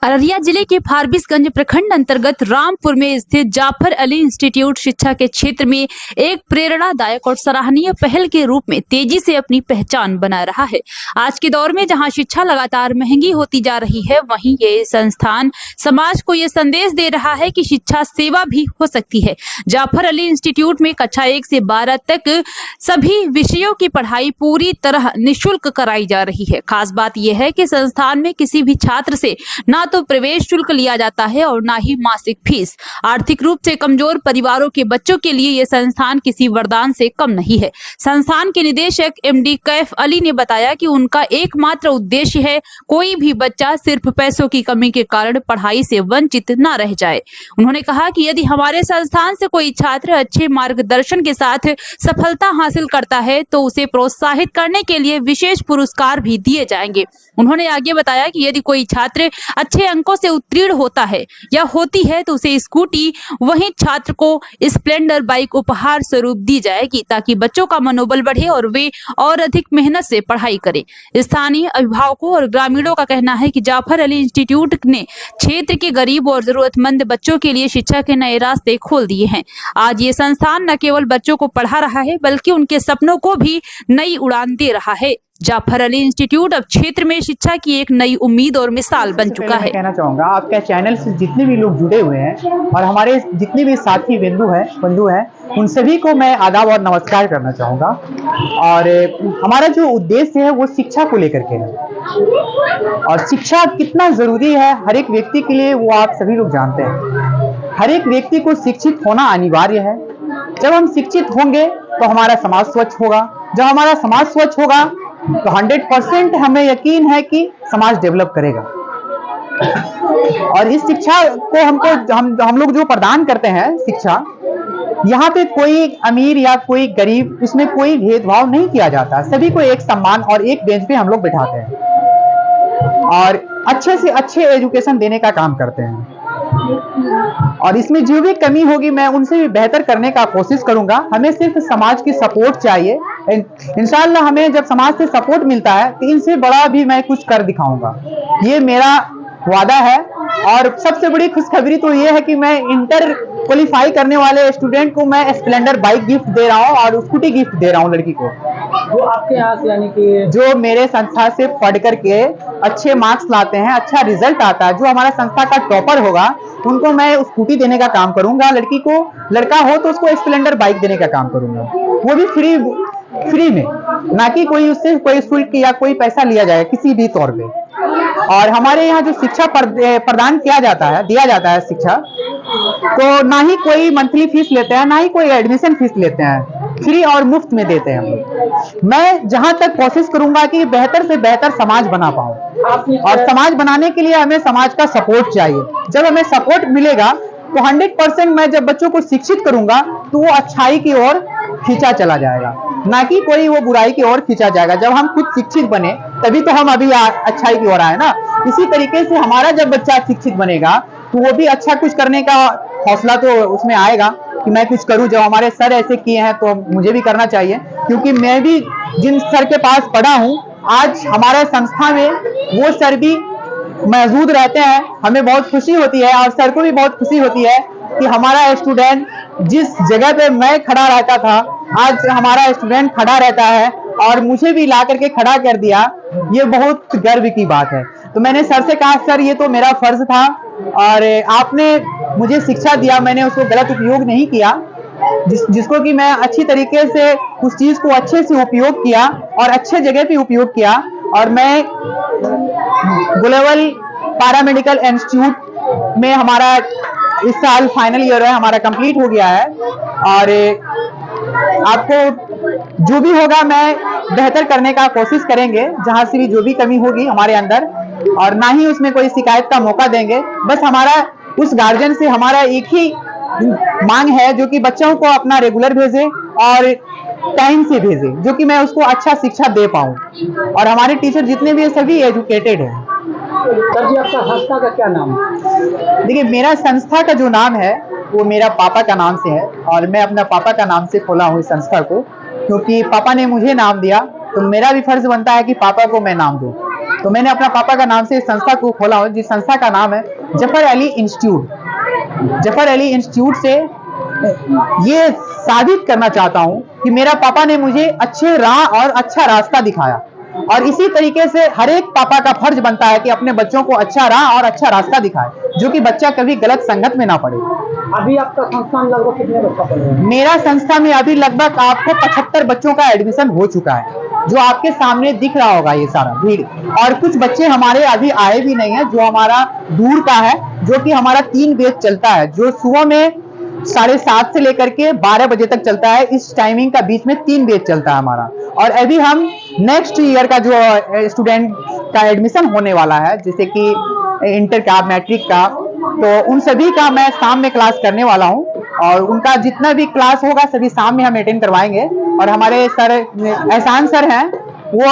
अररिया जिले के फारबिसगंज प्रखंड अंतर्गत रामपुर में स्थित जाफर अली इंस्टीट्यूट शिक्षा के क्षेत्र में एक प्रेरणादायक और सराहनीय पहल के रूप में तेजी से अपनी पहचान बना रहा है। आज के दौर में जहां शिक्षा लगातार महंगी होती जा रही है, वहीं ये संस्थान समाज को ये संदेश दे रहा है कि शिक्षा सेवा भी हो सकती है। जाफर अली इंस्टीट्यूट में कक्षा 1 से 12 तक सभी विषयों की पढ़ाई पूरी तरह निःशुल्क कराई जा रही है। खास बात यह है कि संस्थान में किसी भी छात्र से ना तो प्रवेश शुल्क लिया जाता है और ना ही मासिक फीस। आर्थिक रूप से कमजोर परिवारों के बच्चों के लिए यह संस्थान किसी वरदान से कम नहीं है। संस्थान के निदेशक एमडी कैफ अली ने बताया कि उनका एकमात्र उद्देश्य है कोई भी बच्चा सिर्फ पैसों की कमी के कारण पढ़ाई से वंचित न रह जाए। उन्होंने कहा कि यदि हमारे संस्थान से कोई छात्र अच्छे मार्गदर्शन के साथ सफलता हासिल करता है तो उसे प्रोत्साहित करने के लिए विशेष पुरस्कार भी दिए जाएंगे। उन्होंने आगे बताया कि यदि कोई छात्र अच्छे अंकों से उत्तीर्ण होता है या होती है तो उसे स्कूटी, वहीं छात्र को स्प्लेंडर बाइक उपहार स्वरूप दी जाएगी ताकि बच्चों का मनोबल बढ़े और वे और अधिक मेहनत से पढ़ाई करें। स्थानीय अभिभावकों और ग्रामीणों का कहना है कि जाफर अली इंस्टीट्यूट ने क्षेत्र के गरीब और जरूरतमंद बच्चों के लिए शिक्षा के नए रास्ते खोल दिए हैं। आज ये संस्थान न केवल बच्चों को पढ़ा रहा है बल्कि उनके सपनों को भी नई उड़ान दे रहा है। जाफर अली इंस्टीट्यूट अब क्षेत्र में शिक्षा की एक नई उम्मीद और मिसाल बन चुका है। कहना चाहूँगा आपके चैनल से जितने भी लोग जुड़े हुए हैं और हमारे जितने भी साथी बंधु हैं उन सभी को मैं आदाब और नमस्कार करना चाहूँगा। और हमारा जो उद्देश्य है वो शिक्षा को लेकर के है और शिक्षा कितना जरूरी है हर एक व्यक्ति के लिए वो आप सभी लोग जानते हैं। हर एक व्यक्ति को शिक्षित होना अनिवार्य है। जब हम शिक्षित होंगे तो हमारा समाज स्वच्छ होगा। जब हमारा समाज स्वच्छ होगा तो 100% हमें यकीन है कि समाज डेवलप करेगा। और इस शिक्षा को हम लोग जो प्रदान करते हैं शिक्षा, यहाँ पे कोई अमीर या कोई गरीब, इसमें कोई भेदभाव नहीं किया जाता। सभी को एक सम्मान और एक बेंच पे हम लोग बिठाते हैं और अच्छे से अच्छे एजुकेशन देने का काम करते हैं। और इसमें जो भी कमी होगी मैं उनसे भी बेहतर करने का कोशिश करूंगा। हमें सिर्फ समाज की सपोर्ट चाहिए। इंशाल्लाह हमें जब समाज से सपोर्ट मिलता है तो इनसे बड़ा भी मैं कुछ कर दिखाऊंगा, ये मेरा वादा है। और सबसे बड़ी खुशखबरी तो ये है कि मैं इंटर क्वालिफाई करने वाले स्टूडेंट को मैं स्प्लेंडर बाइक गिफ्ट दे रहा हूँ और स्कूटी गिफ्ट दे रहा हूँ लड़की को, वो आपके यहाँ से यानी कि जो मेरे संस्था से पढ़ करके अच्छे मार्क्स लाते हैं, अच्छा रिजल्ट आता है, जो हमारा संस्था का टॉपर होगा उनको मैं स्कूटी देने का काम करूंगा। लड़की को, लड़का हो तो उसको स्प्लेंडर बाइक देने का काम करूंगा, वो भी फ्री में, ना कि कोई उससे कोई शुल्क या कोई पैसा लिया जाए किसी भी तौर पे। और हमारे यहाँ जो शिक्षा प्रदान दिया जाता है शिक्षा, तो ना ही कोई मंथली फीस लेते हैं, ना ही कोई एडमिशन फीस लेते हैं, फ्री और मुफ्त में देते हैं हम लोग। मैं जहां तक कोशिश करूंगा कि बेहतर से बेहतर समाज बना पाऊं, और समाज बनाने के लिए हमें समाज का सपोर्ट चाहिए। जब हमें सपोर्ट मिलेगा तो 100% मैं जब बच्चों को शिक्षित करूंगा तो वो अच्छाई की ओर खींचा चला जाएगा, ना कि कोई वो बुराई की ओर खींचा जाएगा। जब हम खुद शिक्षित बने तभी तो हम अभी अच्छाई की ओर आए ना। इसी तरीके से हमारा जब बच्चा शिक्षित बनेगा तो वो भी अच्छा कुछ करने का हौसला तो उसमें आएगा कि मैं कुछ करूं। जब हमारे सर ऐसे किए हैं तो मुझे भी करना चाहिए, क्योंकि मैं भी जिन सर के पास पढ़ा हूं आज हमारे संस्था में वो सर भी मौजूद रहते हैं। हमें बहुत खुशी होती है और सर को भी बहुत खुशी होती है कि हमारा स्टूडेंट जिस जगह पे मैं खड़ा रहता था आज हमारा स्टूडेंट खड़ा रहता है और मुझे भी ला करके खड़ा कर दिया। ये बहुत गर्व की बात है। तो मैंने सर से कहा, सर ये तो मेरा फर्ज था और आपने मुझे शिक्षा दिया, मैंने उसको गलत उपयोग नहीं किया, जिसको कि मैं अच्छी तरीके से उस चीज को अच्छे से उपयोग किया और अच्छे जगह पे उपयोग किया। और मैं ग्लोबल पैरामेडिकल इंस्टीट्यूट में हमारा इस साल फाइनल ईयर है, हमारा कंप्लीट हो गया है। और आपको जो भी होगा मैं बेहतर करने का कोशिश करेंगे, जहां से भी जो भी कमी होगी हमारे अंदर, और ना ही उसमें कोई शिकायत का मौका देंगे। बस हमारा उस गार्जियन से हमारा एक ही मांग है जो कि बच्चों को अपना रेगुलर भेजे और टाइम से भेजे, जो कि मैं उसको अच्छा शिक्षा दे पाऊं। और हमारे टीचर जितने भी है सभी एजुकेटेड हैं। सर जी, आपका संस्था का क्या नाम है? देखिए, मेरा संस्था का जो नाम है वो मेरा पापा का नाम से है और मैं अपना पापा का नाम से खोला हूँ इस संस्था को, क्योंकि पापा ने मुझे नाम दिया तो मेरा भी फर्ज बनता है कि पापा को मैं नाम दूं। तो मैंने अपना पापा का नाम से इस संस्था को खोला हूँ, जिस संस्था का नाम है जफर अली इंस्टीट्यूट। जफर अली इंस्टीट्यूट से ये साबित करना चाहता हूँ कि मेरा पापा ने मुझे अच्छे राह और अच्छा रास्ता दिखाया, और इसी तरीके से हर एक पापा का फर्ज बनता है कि अपने बच्चों को अच्छा राह और अच्छा रास्ता दिखाए, जो कि बच्चा कभी गलत संगत में ना पड़े। अभी आपका संस्था में लगभग कितने बच्चा पढ़ रहे हैं? मेरा संस्था में अभी लगभग आपको 75 बच्चों का एडमिशन हो चुका है, जो आपके सामने दिख रहा होगा ये सारा भीड़। और कुछ बच्चे हमारे अभी आए भी नहीं है, जो हमारा दूर का है, जो कि हमारा 3 बैच चलता है, जो सुबह में 7:30 से लेकर के 12 बजे तक चलता है। इस टाइमिंग का बीच में 3 बैच चलता है हमारा। और अभी हम नेक्स्ट ईयर का जो स्टूडेंट का एडमिशन होने वाला है, जैसे कि इंटर का, मैट्रिक का, तो उन सभी का मैं शाम में क्लास करने वाला हूं, और उनका जितना भी क्लास होगा सभी शाम में हम अटेंड करवाएंगे। और हमारे सर एहसान सर हैं, वो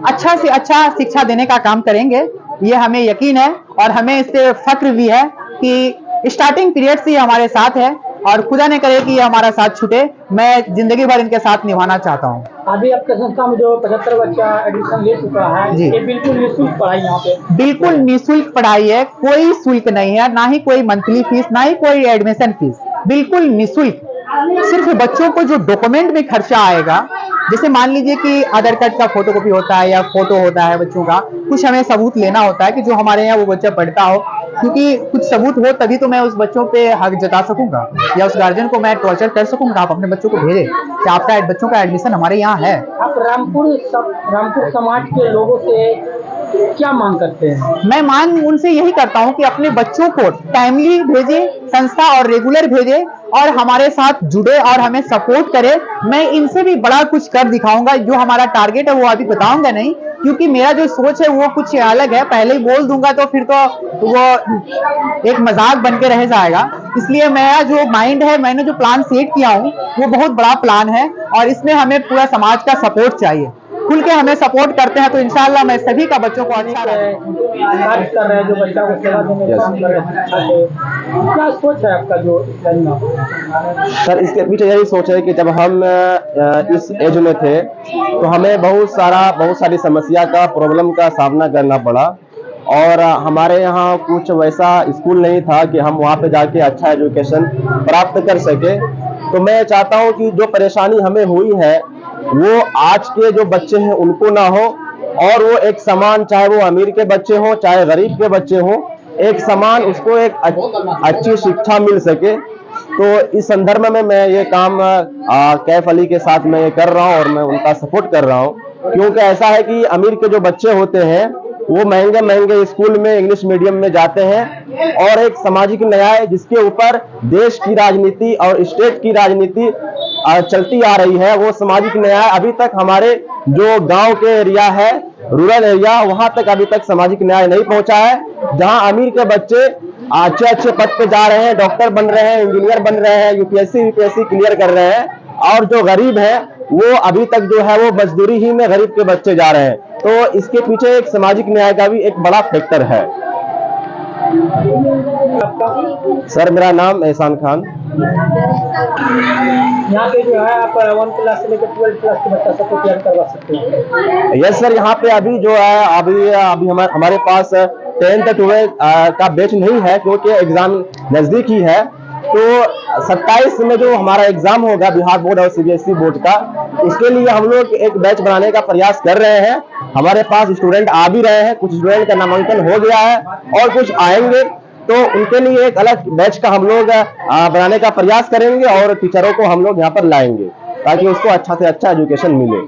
अच्छा से अच्छा शिक्षा देने का काम करेंगे, ये हमें यकीन है। और हमें इससे फक्र भी है कि स्टार्टिंग पीरियड से हमारे साथ है, और खुदा ने करे कि ये हमारा साथ छूटे। मैं जिंदगी भर इनके साथ निभाना चाहता हूँ। अभी आपके संस्था में जो 75 बच्चा एडमिशन ले चुका है, जी। ये बिल्कुल निःशुल्क पढ़ाई यहाँ पे? बिल्कुल निःशुल्क पढ़ाई है, कोई शुल्क नहीं है, ना ही कोई मंथली फीस, ना ही कोई एडमिशन फीस, बिल्कुल निःशुल्क। सिर्फ बच्चों को जो डॉक्यूमेंट में खर्चा आएगा, जैसे मान लीजिए कि आधार कार्ड का फोटोकॉपी होता है या फोटो होता है बच्चों का, कुछ हमें सबूत लेना होता है कि जो हमारे यहाँ वो बच्चा पढ़ता हो, क्योंकि कुछ सबूत हो तभी तो मैं उस बच्चों पे हक जता सकूंगा, या उस गार्जियन को मैं टॉर्चर कर सकूंगा। आप अपने बच्चों को भेजें कि आपका बच्चों का एडमिशन हमारे यहाँ है। आप रामपुर समाज के लोगों से क्या मांग करते हैं? मैं मांग उनसे यही करता हूं कि अपने बच्चों को टाइमली भेजे संस्था, और रेगुलर भेजे, और हमारे साथ जुड़े और हमें सपोर्ट करे। मैं इनसे भी बड़ा कुछ कर दिखाऊंगा। जो हमारा टारगेट है वो अभी बताऊंगा नहीं, क्योंकि मेरा जो सोच है वो कुछ अलग है। पहले ही बोल दूंगा तो फिर तो वो एक मजाक बन के रह जाएगा। इसलिए मेरा जो माइंड है, मैंने जो प्लान सेट किया हूँ वो बहुत बड़ा प्लान है, और इसमें हमें पूरा समाज का सपोर्ट चाहिए। खुल के हमें सपोर्ट करते हैं तो इंशाल्लाह मैं सभी का बच्चों को अच्छा कार्य कर रहे हैं, जो बच्चा को सेवा देने का काम कर रहे हैं, क्या सोच है आपका जो इस लाइन में? सर, इसके पीछे यही सोच है कि जब हम इस एज में थे तो हमें बहुत सारी समस्या का, प्रॉब्लम का सामना करना पड़ा, और हमारे यहाँ कुछ वैसा स्कूल नहीं था कि हम वहाँ पे जाके अच्छा एजुकेशन प्राप्त कर सके। तो मैं चाहता हूँ कि जो परेशानी हमें हुई है वो आज के जो बच्चे हैं उनको ना हो, और वो एक समान, चाहे वो अमीर के बच्चे हों चाहे गरीब के बच्चे हों, एक समान उसको एक अच्छी शिक्षा मिल सके। तो इस संदर्भ में मैं ये काम कैफ अली के साथ मैं ये कर रहा हूँ, और मैं उनका सपोर्ट कर रहा हूँ। क्योंकि ऐसा है कि अमीर के जो बच्चे होते हैं वो महंगे महंगे स्कूल में इंग्लिश मीडियम में जाते हैं, और एक सामाजिक न्याय जिसके ऊपर देश की राजनीति और स्टेट की राजनीति चलती आ रही है, वो सामाजिक न्याय अभी तक हमारे जो गांव के एरिया है, रूरल एरिया, वहां तक अभी तक सामाजिक न्याय नहीं पहुंचा है। जहां अमीर के बच्चे अच्छे अच्छे पद पे जा रहे हैं, डॉक्टर बन रहे हैं, इंजीनियर बन रहे हैं, यूपीएससी क्लियर कर रहे हैं, और जो गरीब है वो अभी तक जो है वो मजदूरी ही में गरीब के बच्चे जा रहे हैं। तो इसके पीछे एक सामाजिक न्याय का भी एक बड़ा फैक्टर है। सर, मेरा नाम एहसान खान। यहाँ पे जो है आप 1 क्लास से लेकर 12 क्लास के बच्चा सबको तैयार करवा सकते हैं? यस सर, यहाँ पे अभी जो है अभी हमारे पास 10th 12 का बैच नहीं है, क्योंकि एग्जाम नजदीक ही है। तो 27 में जो हमारा एग्जाम होगा बिहार बोर्ड और सीबीएसई बोर्ड का, उसके लिए हम लोग एक बैच बनाने का प्रयास कर रहे हैं। हमारे पास स्टूडेंट आ भी रहे हैं, कुछ स्टूडेंट का नामांकन हो गया है और कुछ आएंगे। तो उनके लिए एक अलग बैच का हम लोग बनाने का प्रयास करेंगे, और टीचरों को हम लोग यहाँ पर लाएंगे ताकि उसको अच्छा से अच्छा एजुकेशन मिले।